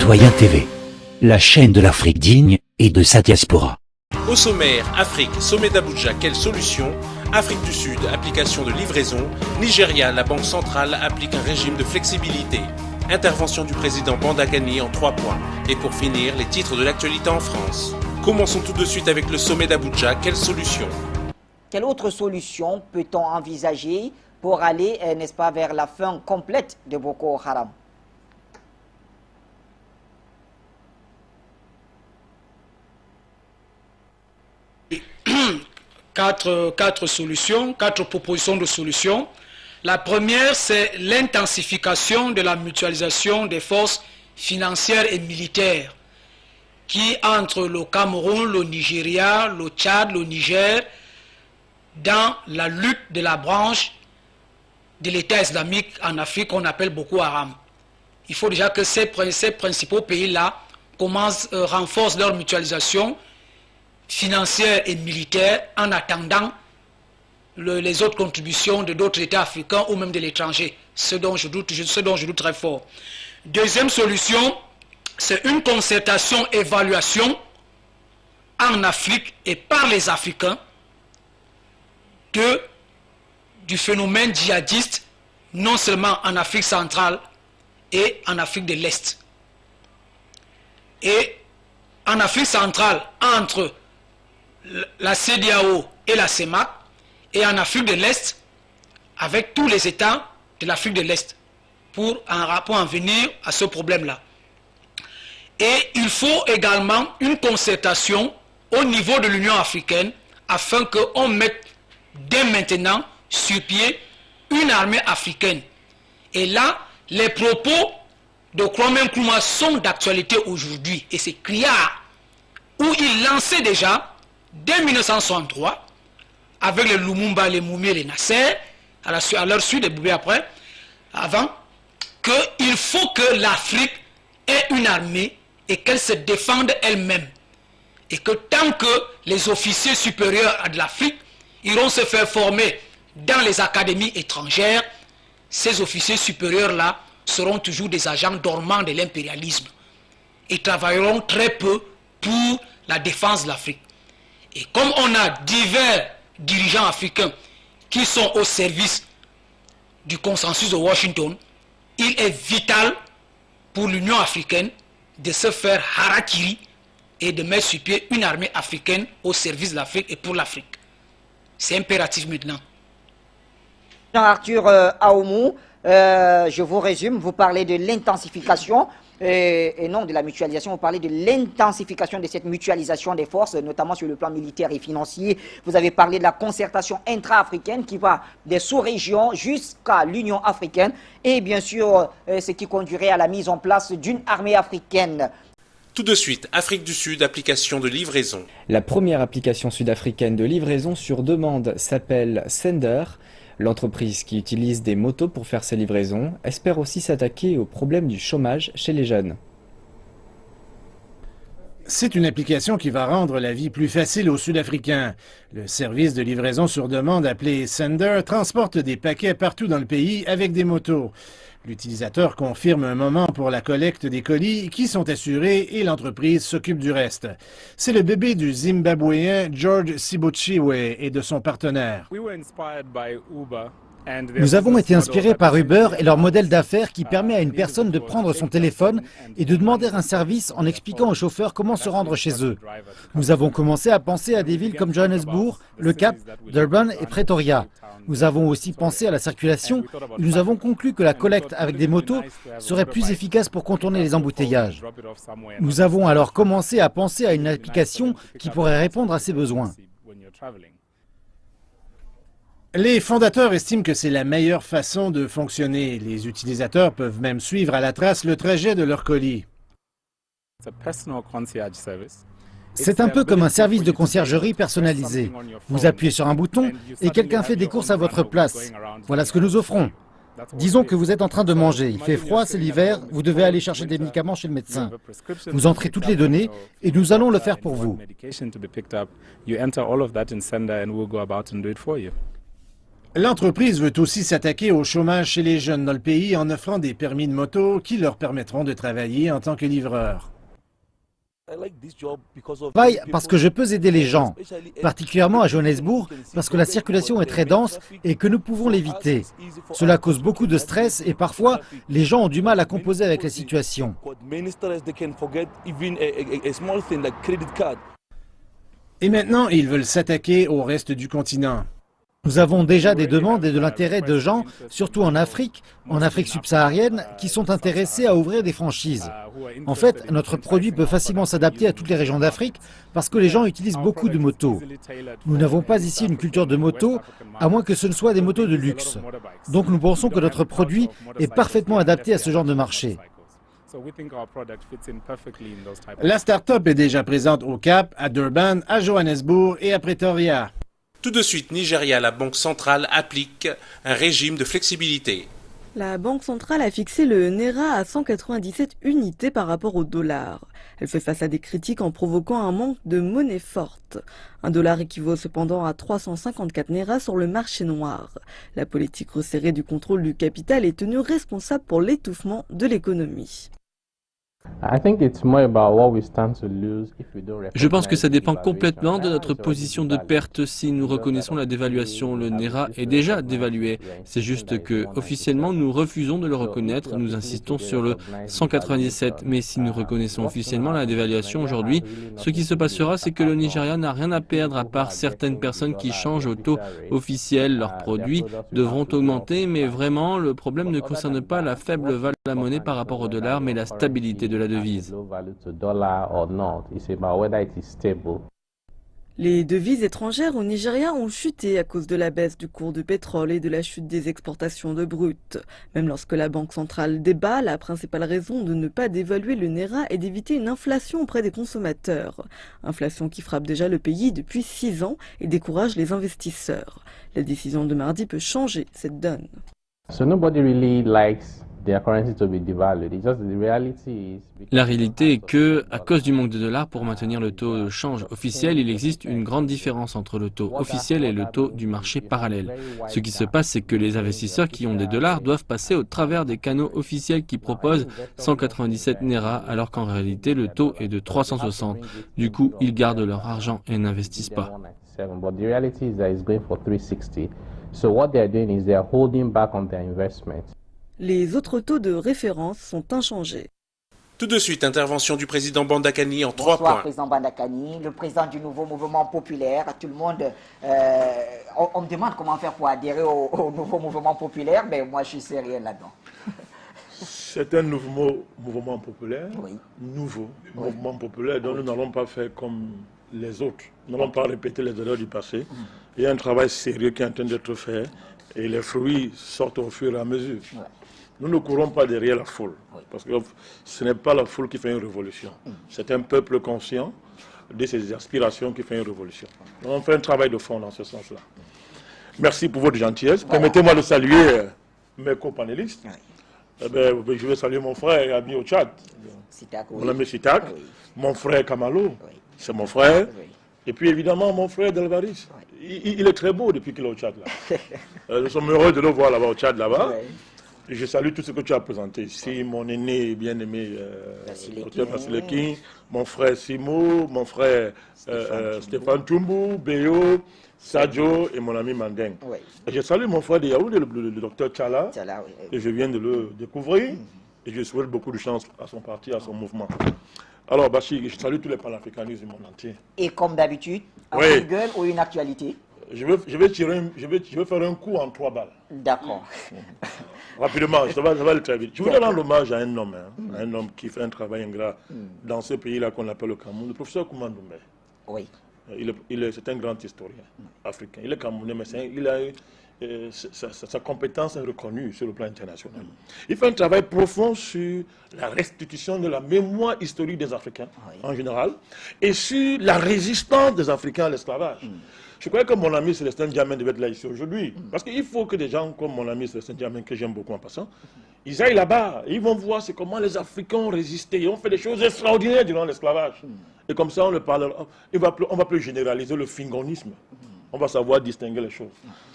Citoyen TV, la chaîne de l'Afrique digne et de sa diaspora. Au sommaire, Afrique, sommet d'Abuja, quelle solution? Afrique du Sud, application de livraison. Nigeria, la Banque centrale applique un régime de flexibilité. Intervention du président Bandagani en 3 points. Et pour finir, les titres de l'actualité en France. Commençons tout de suite avec le sommet d'Abuja, quelle solution? Quelle autre solution peut-on envisager pour aller, n'est-ce pas, vers la fin complète de Boko Haram? Quatre solutions, 4 propositions de solutions. La première, c'est l'intensification de la mutualisation des forces financières et militaires qui, entre le Cameroun, le Nigeria, le Tchad, le Niger, dans la lutte de la branche de l'État islamique en Afrique qu'on appelle Boko Haram. Il faut déjà que ces principaux pays-là renforcent leur mutualisation financière et militaire en attendant les autres contributions de d'autres États africains ou même de l'étranger, ce dont je doute très fort. Deuxième solution, c'est une concertation, évaluation en Afrique et par les Africains du phénomène djihadiste, non seulement en Afrique centrale et en Afrique de l'Est. Et en Afrique centrale, entre la CEDEAO et la CEMAC, et en Afrique de l'Est, avec tous les États de l'Afrique de l'Est, pour en venir à ce problème-là. Et il faut également une concertation au niveau de l'Union africaine, afin qu'on mette dès maintenant sur pied une armée africaine. Et là, les propos de Kwame Nkrumah sont d'actualité aujourd'hui, et c'est criard, où il lançait déjà, dès 1963, avec les Lumumba, les Moumi et les Nasser, à leur suite, les Boubé après, avant, qu'il faut que l'Afrique ait une armée et qu'elle se défende elle-même. Et que tant que les officiers supérieurs de l'Afrique iront se faire former dans les académies étrangères, ces officiers supérieurs-là seront toujours des agents dormants de l'impérialisme et travailleront très peu pour la défense de l'Afrique. Et comme on a divers dirigeants africains qui sont au service du consensus de Washington, il est vital pour l'Union africaine de se faire harakiri et de mettre sur pied une armée africaine au service de l'Afrique et pour l'Afrique. C'est impératif maintenant. Jean-Arthur Ahomou, je vous résume, vous parlez de l'intensification et non de la mutualisation, vous parlez de l'intensification de cette mutualisation des forces, notamment sur le plan militaire et financier. Vous avez parlé de la concertation intra-africaine qui va des sous-régions jusqu'à l'Union africaine et bien sûr ce qui conduirait à la mise en place d'une armée africaine. Tout de suite, Afrique du Sud, application de livraison. La première application sud-africaine de livraison sur demande s'appelle Sender. L'entreprise qui utilise des motos pour faire ses livraisons espère aussi s'attaquer au problème du chômage chez les jeunes. C'est une application qui va rendre la vie plus facile aux Sud-Africains. Le service de livraison sur demande appelé Sender transporte des paquets partout dans le pays avec des motos. L'utilisateur confirme un moment pour la collecte des colis qui sont assurés et l'entreprise s'occupe du reste. C'est le bébé du Zimbabwéen George Sibochiwe et de son partenaire. Nous avons été inspirés par Uber et leur modèle d'affaires qui permet à une personne de prendre son téléphone et de demander un service en expliquant au chauffeur comment se rendre chez eux. Nous avons commencé à penser à des villes comme Johannesburg, Le Cap, Durban et Pretoria. Nous avons aussi pensé à la circulation et nous avons conclu que la collecte avec des motos serait plus efficace pour contourner les embouteillages. Nous avons alors commencé à penser à une application qui pourrait répondre à ces besoins. Les fondateurs estiment que c'est la meilleure façon de fonctionner. Les utilisateurs peuvent même suivre à la trace le trajet de leur colis. C'est un peu comme un service de conciergerie personnalisé. Vous appuyez sur un bouton et quelqu'un fait des courses à votre place. Voilà ce que nous offrons. Disons que vous êtes en train de manger, il fait froid, c'est l'hiver, vous devez aller chercher des médicaments chez le médecin. Vous entrez toutes les données et nous allons le faire pour vous. L'entreprise veut aussi s'attaquer au chômage chez les jeunes dans le pays en offrant des permis de moto qui leur permettront de travailler en tant que livreurs. Je travaille parce que je peux aider les gens, particulièrement à Johannesburg, parce que la circulation est très dense et que nous pouvons l'éviter. Cela cause beaucoup de stress et parfois, les gens ont du mal à composer avec la situation. Et maintenant, ils veulent s'attaquer au reste du continent. Nous avons déjà des demandes et de l'intérêt de gens, surtout en Afrique subsaharienne, qui sont intéressés à ouvrir des franchises. En fait, notre produit peut facilement s'adapter à toutes les régions d'Afrique parce que les gens utilisent beaucoup de motos. Nous n'avons pas ici une culture de moto, à moins que ce ne soit des motos de luxe. Donc nous pensons que notre produit est parfaitement adapté à ce genre de marché. La start-up est déjà présente au Cap, à Durban, à Johannesburg et à Pretoria. Tout de suite, Nigeria, la banque centrale applique un régime de flexibilité. La Banque centrale a fixé le Naira à 197 unités par rapport au dollar. Elle fait face à des critiques en provoquant un manque de monnaie forte. Un dollar équivaut cependant à 354 Naira sur le marché noir. La politique resserrée du contrôle du capital est tenue responsable pour l'étouffement de l'économie. Je pense que ça dépend complètement de notre position de perte si nous reconnaissons la dévaluation. Le Naira est déjà dévalué. C'est juste que officiellement nous refusons de le reconnaître. Nous insistons sur le 197. Mais si nous reconnaissons officiellement la dévaluation aujourd'hui, ce qui se passera, c'est que le Nigeria n'a rien à perdre à part certaines personnes qui changent au taux officiel. Leurs produits devront augmenter, mais vraiment le problème ne concerne pas la faible valeur de la monnaie par rapport au dollar, mais la stabilité de la devise. Les devises étrangères au Nigeria ont chuté à cause de la baisse du cours du pétrole et de la chute des exportations de brut. Même lorsque la Banque centrale débat, la principale raison de ne pas dévaluer le Naira est d'éviter une inflation auprès des consommateurs. Inflation qui frappe déjà le pays depuis 6 ans et décourage les investisseurs. La décision de mardi peut changer cette donne. La réalité est que, à cause du manque de dollars, pour maintenir le taux de change officiel, il existe une grande différence entre le taux officiel et le taux du marché parallèle. Ce qui se passe, c'est que les investisseurs qui ont des dollars doivent passer au travers des canaux officiels qui proposent 197 Naira, alors qu'en réalité le taux est de 360. Du coup, ils gardent leur argent et n'investissent pas. Les autres taux de référence sont inchangés. Tout de suite, intervention du président Bandakani en 3 Bonsoir, points. président Bandakani, le président du nouveau mouvement populaire. Tout le monde, on me demande comment faire pour adhérer au nouveau mouvement populaire, mais moi je suis sérieux là-dedans. C'est un nouveau mouvement populaire, Oui. mouvement populaire dont nous n'allons pas faire comme les autres. Nous n'allons pas répéter les erreurs du passé. Il y a un travail sérieux qui est en train d'être fait et les fruits sortent au fur et à mesure. Ouais. Nous ne courons pas derrière la foule, parce que ce n'est pas la foule qui fait une révolution. C'est un peuple conscient de ses aspirations qui fait une révolution. On fait un travail de fond dans ce sens-là. Merci pour votre gentillesse. Permettez-moi de saluer mes copanélistes. Eh bien, je vais saluer mon frère ami au Tchad, mon ami Sitak, mon frère Kamalo, c'est mon frère, et puis évidemment mon frère Delvaris. Il est très beau depuis qu'il est au Tchad là. Nous sommes heureux de le voir là-bas au Tchad là-bas. Je salue tout ce que tu as présenté ici, mon aîné bien-aimé Dr Vasileki, mon frère Simo, mon frère Stéphane Tumbu, Béo, Sadio et mon ami Mandeng. Et je salue mon frère de Yaoundé, le docteur Tchala, que je viens de le découvrir, et je souhaite beaucoup de chance à son parti, à son mouvement. Alors Bachir, je salue tous les panafricanistes du monde entier. Et comme d'habitude, un coup de gueule ou une actualité? Je vais faire un coup en 3 balles. D'accord. Rapidement, ça va aller très vite. Je voudrais rendre hommage à un homme qui fait un travail ingrat dans ce pays-là qu'on appelle le Cameroun, le professeur Kouma Ndoumbe. Oui. C'est un grand historien africain. Il est camerounais, mais sa compétence est reconnue sur le plan international. Il fait un travail profond sur la restitution de la mémoire historique des Africains en général et sur la résistance des Africains à l'esclavage. Je crois que mon ami Célestin Diamène devait être là ici aujourd'hui. Parce qu'il faut que des gens comme mon ami Célestin Diamène, que j'aime beaucoup en passant, ils aillent là-bas et ils vont voir comment les Africains ont résisté. Ils ont fait des choses extraordinaires durant l'esclavage. Et comme ça, on ne va plus généraliser le fingonisme. On va savoir distinguer les choses.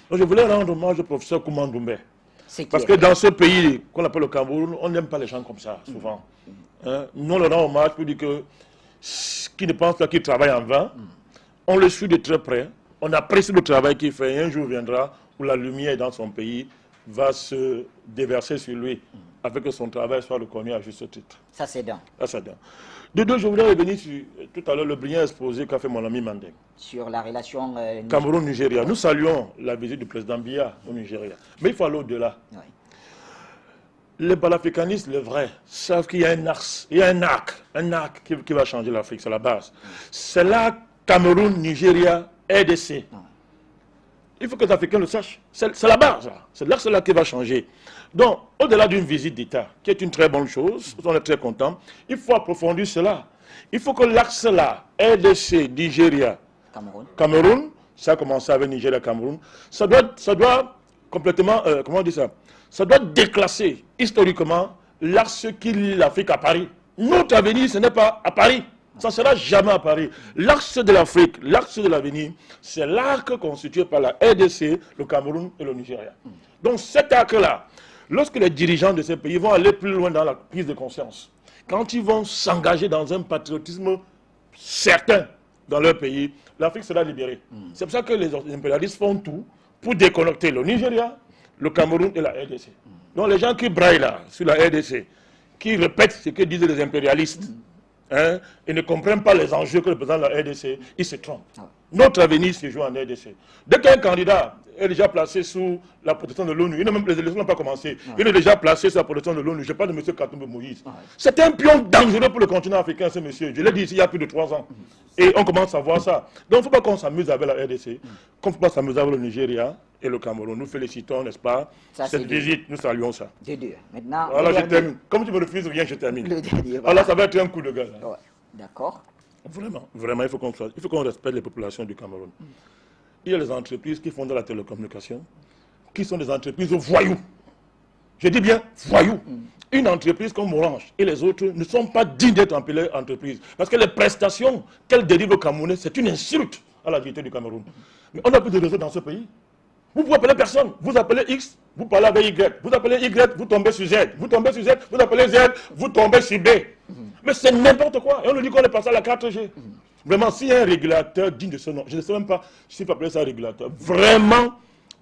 Donc je voulais rendre hommage au professeur Kouma Ndoumbe. Parce que dans ce pays qu'on appelle le Cameroun, on n'aime pas les gens comme ça, souvent. Hein? Nous, on leur rend hommage pour dire que qui ne pense pas qu'il travaille en vain, on le suit de très près, on apprécie le travail qu'il fait, et un jour viendra où la lumière dans son pays va se déverser sur lui, afin que son travail soit reconnu à juste titre. Ça, c'est d'un. Ça, c'est d'un. De deux, je voudrais revenir sur tout à l'heure le brillant exposé qu'a fait mon ami Mandeng. Sur la relation Cameroun-Nigeria. Nous saluons la visite du président Biya au Nigeria. Mais il faut aller au-delà. Oui. Les panafricanistes, les vrais, savent qu'il y a un axe, il y a un arc qui va changer l'Afrique, c'est la base. C'est là Cameroun, Nigeria, RDC. Il faut que les Africains le sachent. C'est la base, là. C'est l'axe-là qui va changer. Donc, au-delà d'une visite d'État, qui est une très bonne chose, on est très content, il faut approfondir cela. Il faut que l'axe-là, RDC, Nigeria, Cameroun, ça a commencé avec Nigeria, Cameroun, ça doit complètement, comment on dit ça? Ça doit déclasser historiquement l'axe qui lie l'Afrique à Paris. Notre avenir, ce n'est pas à Paris. Ça ne sera jamais à Paris. L'axe de l'Afrique, l'axe de l'avenir, c'est l'arc constitué par la RDC, le Cameroun et le Nigeria. Donc cet arc-là, lorsque les dirigeants de ces pays vont aller plus loin dans la prise de conscience, quand ils vont s'engager dans un patriotisme certain dans leur pays, l'Afrique sera libérée. C'est pour ça que les impérialistes font tout pour déconnecter le Nigeria, le Cameroun et la RDC. Donc les gens qui braillent là, sur la RDC, qui répètent ce que disent les impérialistes, hein, et ne comprennent pas les enjeux que représentent la RDC, ils se trompent. Notre avenir se joue en RDC. Dès qu'un candidat est déjà placé sous la protection de l'ONU, même les élections n'ont pas commencé, il est déjà placé sous la protection de l'ONU. Je parle de M. Katumbi Moïse. C'est un pion dangereux pour le continent africain, ce monsieur. Je l'ai dit ici il y a plus de 3 ans. Et on commence à voir ça. Donc il ne faut pas qu'on s'amuse avec la RDC, qu'on ne faut pas s'amuser avec le Nigeria et le Cameroun. Nous félicitons, n'est-ce pas, cette visite, nous saluons ça. Maintenant, voilà, je termine. Comme tu me refuses rien, je termine. Voilà, ça va être un coup de gueule. Ouais. D'accord. Vraiment, il faut qu'on respecte les populations du Cameroun. Il y a les entreprises qui font de la télécommunication, qui sont des entreprises voyous. Je dis bien voyous. Une entreprise comme Orange et les autres ne sont pas dignes d'être appelées entreprises. Parce que les prestations qu'elles délivrent au Camerounais, c'est une insulte à la dignité du Cameroun. Mais on n'a plus de réseau dans ce pays. Vous pouvez appeler personne. Vous appelez X, vous parlez avec Y. Vous appelez Y, vous tombez sur Z. Vous tombez sur Z, vous appelez Z, vous tombez sur B. Mais c'est n'importe quoi. Et on nous dit qu'on est passé à la 4G. Vraiment, s'il y a un régulateur digne de ce nom, je ne sais même pas s'il faut appeler ça un régulateur. Vraiment,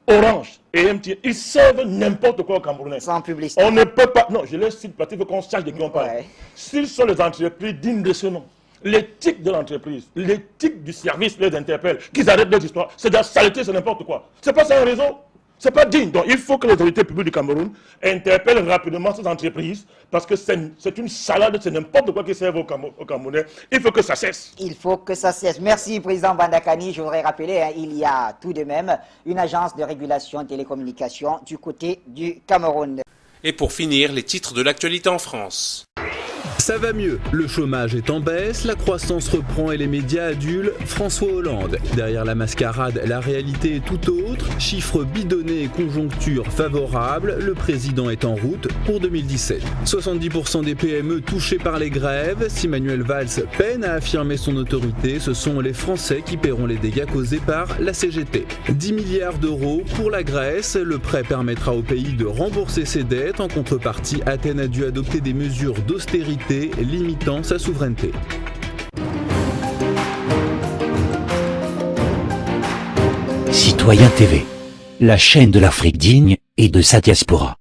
Orange et MTN, ils servent n'importe quoi au Camerounais. Sans publicité. On ne peut pas. Non, je les cite parce qu'il faut qu'on sache de qui on parle. S'ils sont les entreprises dignes de ce nom, l'éthique de l'entreprise, l'éthique du service les interpelle, qu'ils arrêtent leurs histoires. C'est de la saleté, c'est n'importe quoi. C'est pas ça un réseau. C'est pas digne. Donc il faut que les autorités publiques du Cameroun interpellent rapidement ces entreprises parce que c'est une salade, c'est n'importe quoi qui sert au Camerounais. Il faut que ça cesse. Il faut que ça cesse. Merci, Président Bandakani. Je voudrais rappeler, il y a tout de même une agence de régulation télécommunications du côté du Cameroun. Et pour finir, les titres de l'actualité en France. Ça va mieux, le chômage est en baisse, la croissance reprend et les médias adulent François Hollande. Derrière la mascarade, la réalité est tout autre, chiffres bidonnés et conjoncture favorable, le président est en route pour 2017. 70% des PME touchés par les grèves, si Manuel Valls peine à affirmer son autorité, ce sont les Français qui paieront les dégâts causés par la CGT. 10 milliards d'euros pour la Grèce, le prêt permettra au pays de rembourser ses dettes. En contrepartie, Athènes a dû adopter des mesures d'austérité limitant sa souveraineté. Citoyen TV, la chaîne de l'Afrique digne et de sa diaspora.